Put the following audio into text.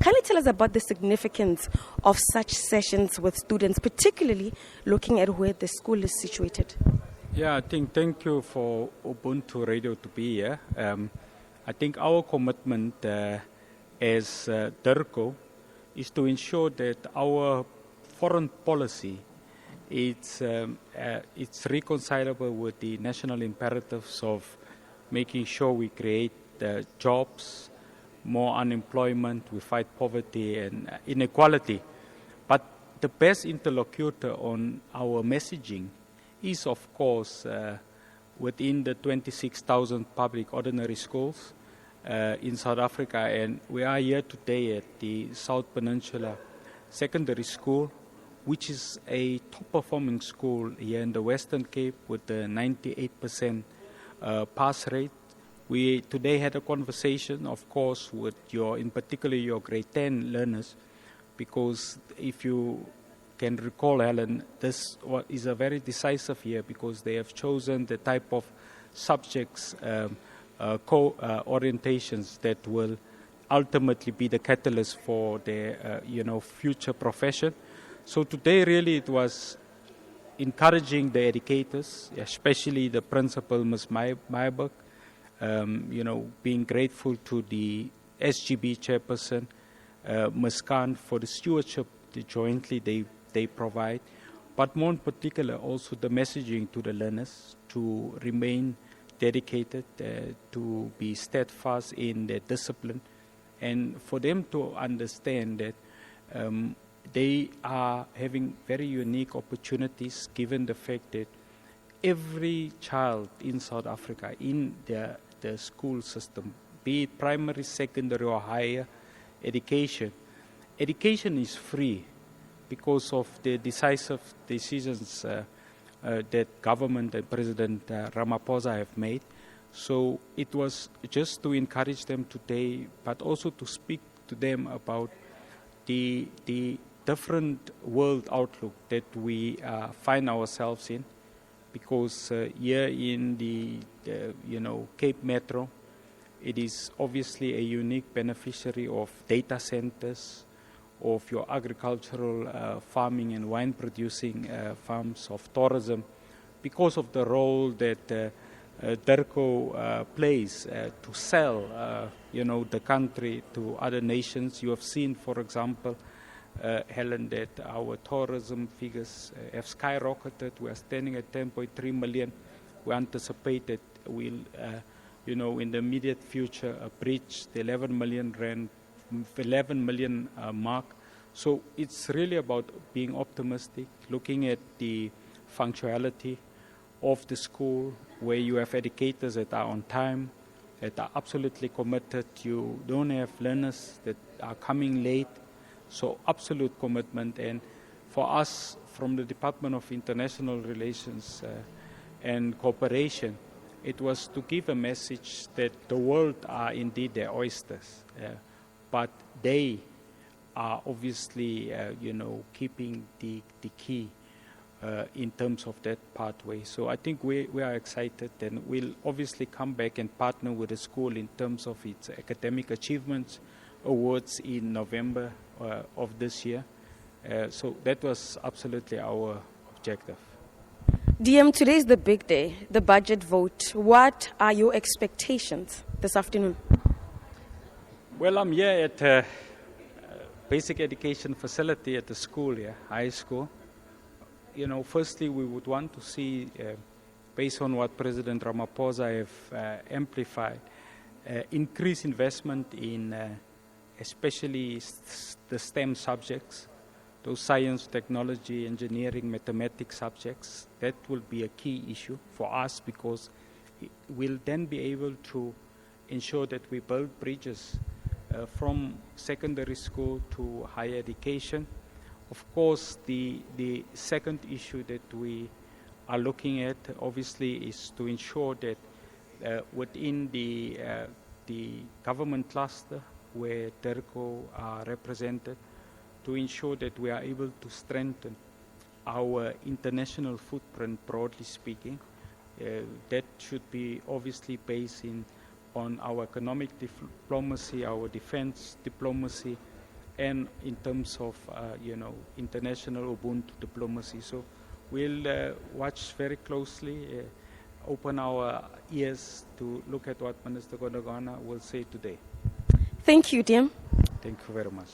Kindly tell us about the significance of such sessions with students, particularly looking at where the school is situated. Yeah, thank you for Ubuntu Radio to be here. I think our commitment as DIRCO is to ensure that our foreign policy it's reconcilable with the national imperatives of making sure we create jobs, more unemployment, we fight poverty and inequality. But the best interlocutor on our messaging is, of course, within the 26,000 public ordinary schools in South Africa. And we are here today at the South Peninsula Secondary School, which is a top-performing school here in the Western Cape with a 98% pass rate. We today had a conversation, of course, with in particular your grade 10 learners, because if you can recall, Helen, this is a very decisive year because they have chosen the type of subjects, orientations that will ultimately be the catalyst for their, future profession. So today, really, it was encouraging the educators, especially the principal, Ms. Meyerberg, being grateful to the SGB chairperson, Ms. Khan, for the stewardship jointly they provide, but more in particular also the messaging to the learners to remain dedicated, to be steadfast in their discipline, and for them to understand that they are having very unique opportunities given the fact that every child in South Africa, in the school system, be it primary, secondary or higher education is free because of the decisive decisions that government and President Ramaphosa have made. So it was just to encourage them today, but also to speak to them about the different world outlook that we find ourselves in, because here in the Cape Metro, it is obviously a unique beneficiary of data centers, of your agricultural farming and wine producing farms, of tourism, because of the role that DIRCO plays to sell the country to other nations. You have seen, for example, Helen, that our tourism figures have skyrocketed. We are standing at 10.3 million. We anticipate that we'll, in the immediate future, breach the 11 million mark. So it's really about being optimistic, looking at the functionality of the school, where you have educators that are on time, that are absolutely committed. You don't have learners that are coming late. So absolute commitment. And for us, from the Department of International Relations and Cooperation, it was to give a message that the world are indeed their oysters, but they are obviously, keeping the key in terms of that pathway. So I think we are excited, and we'll obviously come back and partner with the school in terms of its academic achievements awards in November of this year. So that was absolutely our objective. DM, today is the big day, the budget vote. What are your expectations this afternoon? Well, I'm here at a basic education facility at the school here, high school. Firstly, we would want to see, based on what President Ramaphosa have amplified, increased investment in especially the STEM subjects, those science, technology, engineering, mathematics subjects. That will be a key issue for us, because we'll then be able to ensure that we build bridges from secondary school to higher education. Of course, the second issue that we are looking at, obviously, is to ensure that within the government cluster where DIRCO are represented, to ensure that we are able to strengthen our international footprint, broadly speaking. That should be obviously based on our economic diplomacy, our defense diplomacy, and in terms of, international Ubuntu diplomacy. So we'll watch very closely, open our ears to look at what Minister Godongwana will say today. Thank you, Dim. Thank you very much.